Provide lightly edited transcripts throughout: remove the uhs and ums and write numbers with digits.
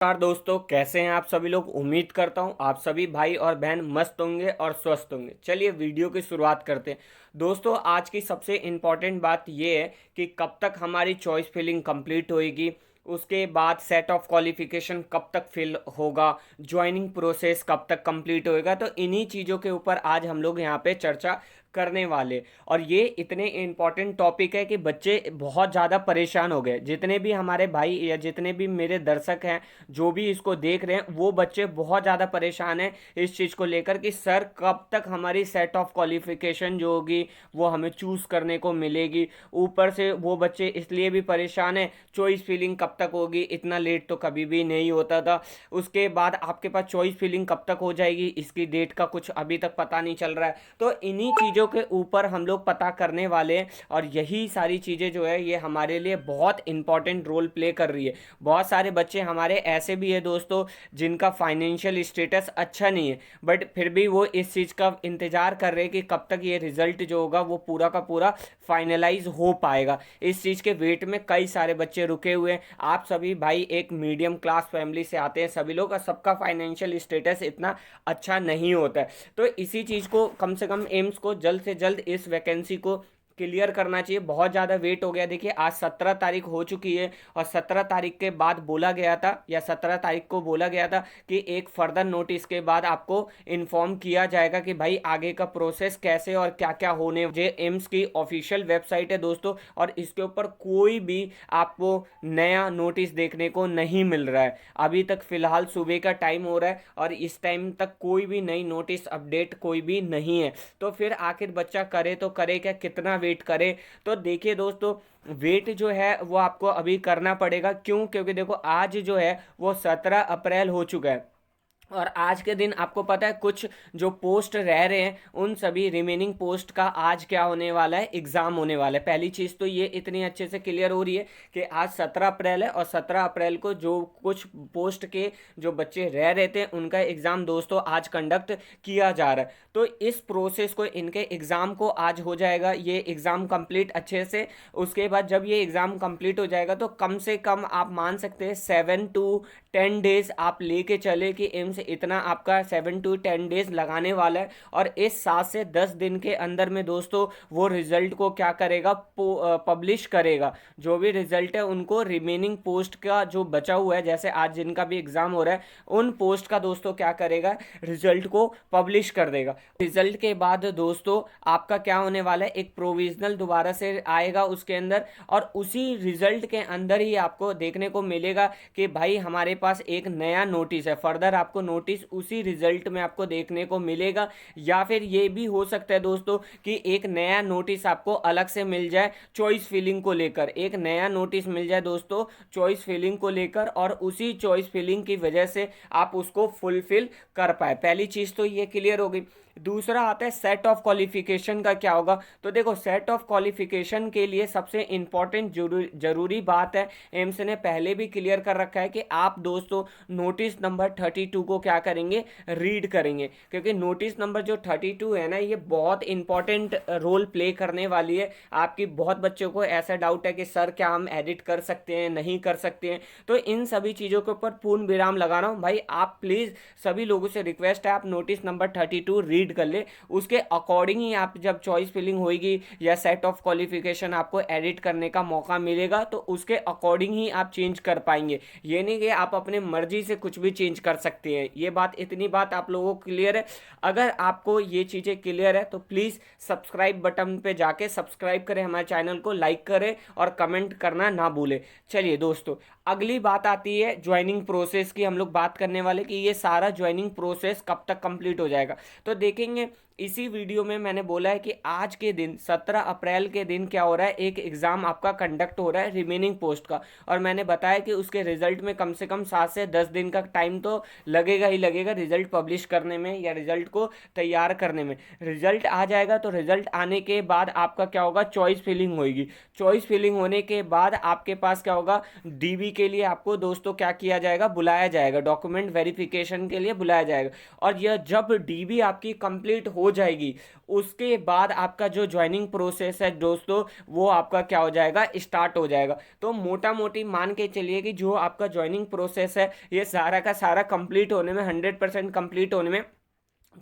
नमस्कार दोस्तों, कैसे हैं आप सभी लोग। उम्मीद करता हूं आप सभी भाई और बहन मस्त होंगे और स्वस्थ होंगे। चलिए वीडियो की शुरुआत करते हैं। दोस्तों, आज की सबसे इम्पॉर्टेंट बात यह है कि कब तक हमारी चॉइस फिलिंग कंप्लीट होएगी, उसके बाद सेट ऑफ क्वालिफिकेशन कब तक फिल होगा, ज्वाइनिंग प्रोसेस कब तक कंप्लीट होएगा। तो इन्हीं चीज़ों के ऊपर आज हम लोग यहाँ पे चर्चा करने वाले। और ये इतने इम्पॉर्टेंट टॉपिक है कि बच्चे बहुत ज़्यादा परेशान हो गए। जितने भी हमारे भाई या जितने भी मेरे दर्शक हैं जो भी इसको देख रहे हैं, वो बच्चे बहुत ज़्यादा परेशान हैं इस चीज़ को लेकर कि सर कब तक हमारी सेट ऑफ क्वालिफिकेशन जो होगी वो हमें चूज़ करने को मिलेगी। ऊपर से वो बच्चे इसलिए भी परेशान हैं, चॉइस फिलिंग कब तक होगी, इतना लेट तो कभी भी नहीं होता था। उसके बाद आपके पास चॉइस फिलिंग कब तक हो जाएगी, इसकी डेट का कुछ अभी तक पता नहीं चल रहा है। तो इन्हीं चीज़ों के ऊपर हम लोग पता करने वाले हैं। और यही सारी चीज़ें जो है ये हमारे लिए बहुत इंपॉर्टेंट रोल प्ले कर रही है। बहुत सारे बच्चे हमारे ऐसे भी है दोस्तों जिनका फाइनेंशियल स्टेटस अच्छा नहीं है, बट फिर भी वो इस चीज़ का इंतज़ार कर रहे हैं कि कब तक ये रिजल्ट जो होगा वो पूरा का पूरा फाइनलाइज हो पाएगा। इस चीज़ के वेट में कई सारे बच्चे रुके हुए हैं। आप सभी भाई एक मीडियम क्लास फैमिली से आते हैं सभी लोग, और सबका फाइनेंशियल स्टेटस इतना अच्छा नहीं होता है। तो इसी चीज़ को कम से कम एम्स को जल्द से जल्द इस वैकेंसी को क्लियर करना चाहिए। बहुत ज़्यादा वेट हो गया। देखिए आज 17 तारीख हो चुकी है और 17 तारीख के बाद बोला गया था, या 17 तारीख को बोला गया था कि एक फर्दर नोटिस के बाद आपको इन्फॉर्म किया जाएगा कि भाई आगे का प्रोसेस कैसे और क्या क्या होने। जे एम्स की ऑफिशियल वेबसाइट है दोस्तों, और इसके ऊपर कोई भी आपको नया नोटिस देखने को नहीं मिल रहा है। अभी तक फिलहाल सुबह का टाइम हो रहा है और इस टाइम तक कोई भी नई नोटिस अपडेट कोई भी नहीं है। तो फिर आखिर बच्चा करे तो करे क्या, कितना वेट करे। तो देखिए दोस्तों, वेट जो है वो आपको अभी करना पड़ेगा। क्यों? क्योंकि देखो आज जो है वो 17 अप्रैल हो चुका है, और आज के दिन आपको पता है कुछ जो पोस्ट रह रहे हैं उन सभी रिमेनिंग पोस्ट का आज क्या होने वाला है, एग्जाम होने वाला है। पहली चीज़ तो ये इतनी अच्छे से क्लियर हो रही है कि आज 17 अप्रैल है और 17 अप्रैल को जो कुछ पोस्ट के जो बच्चे रह रहे थे उनका एग्ज़ाम दोस्तों आज कंडक्ट किया जा रहा है। तो इस प्रोसेस को, इनके एग्ज़ाम को आज हो जाएगा ये एग्ज़ाम कंप्लीट अच्छे से। उसके बाद जब ये एग्ज़ाम कंप्लीट हो जाएगा तो कम से कम आप मान सकते हैं 7 to 10 डेज आप लेके चले कि एम्स इतना आपका 7 to 10 डेज लगाने वाला है। और इस 7 से 10 दिन के अंदर में दोस्तों वो रिजल्ट को क्या करेगा, पब्लिश करेगा। जो भी रिजल्ट है उनको रिमेनिंग पोस्ट का जो बचा हुआ है, जैसे आज जिनका भी एग्जाम हो रहा है उन पोस्ट का दोस्तों क्या करेगा, रिजल्ट को पब्लिश कर देगा। रिजल्ट के बाद दोस्तों आपका क्या होने वाला है, एक प्रोविजनल दोबारा से आएगा उसके अंदर, और उसी रिजल्ट के अंदर ही आपको देखने को मिलेगा कि भाई हमारे पास एक नया नोटिस है। फर्दर आपको नोटिस उसी रिजल्ट में आपको देखने को मिलेगा। या फिर ये भी हो सकता है दोस्तों कि एक नया नोटिस आपको अलग से मिल जाए चॉइस फिलिंग को लेकर। एक नया नोटिस मिल जाए दोस्तों चॉइस फिलिंग को लेकर, और उसी चॉइस फिलिंग की वजह से आप उसको फुलफिल कर पाए। पहली चीज़ तो ये क्लियर होगी। दूसरा आता है सेट ऑफ क्वालिफिकेशन का क्या होगा। तो देखो सेट ऑफ क्वालिफिकेशन के लिए सबसे इंपॉर्टेंट जरूरी बात है, एम्स ने पहले भी क्लियर कर रखा है कि आप दोस्तों नोटिस नंबर 32 को क्या करेंगे, रीड करेंगे। क्योंकि नोटिस नंबर जो 32 है ना, ये बहुत इंपॉर्टेंट रोल प्ले करने वाली है। आपकी बहुत बच्चों को ऐसा डाउट है कि सर क्या हम एडिट कर सकते हैं, नहीं कर सकते हैं। तो इन सभी चीज़ों के ऊपर पूर्ण विराम लगा रहा हूँ भाई। आप प्लीज़ सभी लोगों से रिक्वेस्ट है, आप नोटिस नंबर 32 रीड कर ले। उसके अकॉर्डिंग ही आप जब चॉइस फिलिंग होगी या सेट ऑफ क्वालिफिकेशन आपको एडिट करने का मौका मिलेगा तो उसके अकॉर्डिंग ही आप चेंज कर पाएंगे। ये नहीं कि आप अपने मर्जी से कुछ भी चेंज कर सकते हैं। ये बात, इतनी बात आप लोगों को क्लियर है। अगर आपको ये चीज़ें क्लियर है तो प्लीज़ सब्सक्राइब बटन पे जाके सब्सक्राइब करें, हमारे चैनल को लाइक करें और कमेंट करना ना भूलें। चलिए दोस्तों, अगली बात आती है ज्वाइनिंग प्रोसेस की। हम लोग बात करने वाले कि ये सारा ज्वाइनिंग प्रोसेस कब तक कंप्लीट हो जाएगा। तो देखेंगे इसी वीडियो में मैंने बोला है कि आज के दिन 17 अप्रैल के दिन क्या हो रहा है, एक एग्ज़ाम आपका कंडक्ट हो रहा है रिमेनिंग पोस्ट का। और मैंने बताया कि उसके रिजल्ट में कम से कम 7 से 10 दिन का टाइम तो लगेगा ही लगेगा रिजल्ट पब्लिश करने में या रिजल्ट को तैयार करने में। रिजल्ट आ जाएगा तो रिजल्ट आने के बाद आपका क्या होगा, चॉइस फिलिंग होगी। चॉइस फिलिंग होने के बाद आपके पास क्या होगा, डीबी के लिए आपको दोस्तों क्या किया जाएगा, बुलाया जाएगा, डॉक्यूमेंट वेरिफिकेशन के लिए बुलाया जाएगा। और यह जब डीबी आपकी कंप्लीट हो हो जाएगी, उसके बाद आपका जो ज्वाइनिंग प्रोसेस है दोस्तों वो आपका क्या हो जाएगा, स्टार्ट हो जाएगा। तो मोटा मोटी मान के चलिए कि जो आपका ज्वाइनिंग प्रोसेस है ये सारा का सारा कंप्लीट होने में, 100% कंप्लीट होने में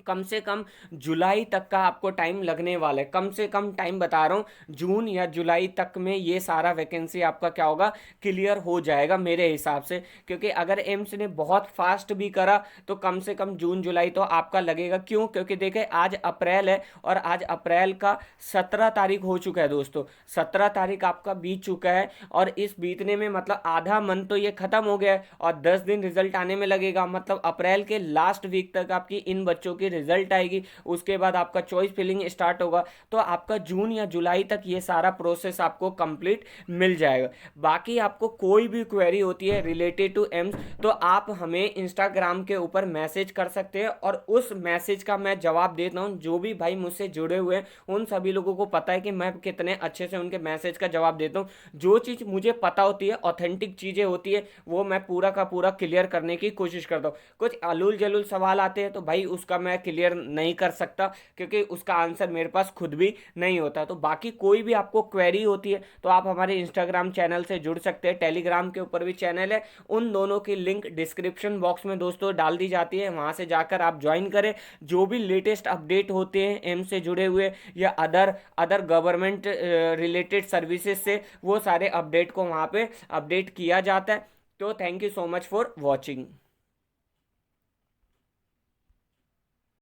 कम से कम जुलाई तक का आपको टाइम लगने वाला है। कम से कम टाइम बता रहा हूँ, जून या जुलाई तक में ये सारा वैकेंसी आपका क्या होगा, क्लियर हो जाएगा मेरे हिसाब से। क्योंकि अगर एम्स ने बहुत फास्ट भी करा तो कम से कम जून जुलाई तो आपका लगेगा। क्यों? क्योंकि देखे आज अप्रैल है और आज अप्रैल का 17 तारीख हो चुका है दोस्तों, 17 तारीख आपका बीत चुका है और इस बीतने में मतलब आधा मंथ तो ये खत्म हो गया है और 10 दिन रिजल्ट आने में लगेगा। मतलब अप्रैल के लास्ट वीक तक आपकी इन बच्चों की रिजल्ट आएगी, उसके बाद आपका चॉइस फिलिंग स्टार्ट होगा, तो आपका जून या जुलाई तक ये सारा प्रोसेस आपको कंप्लीट मिल जाएगा। बाकी आपको कोई भी क्वेरी होती है रिलेटेड टू एम्स तो आप हमें इंस्टाग्राम के ऊपर मैसेज कर सकते हैं और उस मैसेज का मैं जवाब देता हूं। जो भी भाई मुझसे जुड़े हुए हैं उन सभी लोगों को पता है कि मैं कितने अच्छे से उनके मैसेज का जवाब देता हूं। जो चीज़ मुझे पता होती है, ऑथेंटिक चीज़ें होती है, वो मैं पूरा का पूरा क्लियर करने की कोशिश करता हूँ। कुछ अलूल जलूल सवाल आते हैं तो भाई उसका मैं क्लियर नहीं कर सकता क्योंकि उसका आंसर मेरे पास खुद भी नहीं होता। तो बाकी कोई भी आपको क्वेरी होती है तो आप हमारे इंस्टाग्राम चैनल से जुड़ सकते हैं, टेलीग्राम के ऊपर भी चैनल है, उन दोनों की लिंक डिस्क्रिप्शन बॉक्स में दोस्तों डाल दी जाती है, वहां से जाकर आप ज्वाइन करें। जो भी लेटेस्ट अपडेट होते हैं एम से जुड़े हुए या other other government related services से, वो सारे अपडेट को वहां पे अपडेट किया जाता है। तो thank you so much for watching.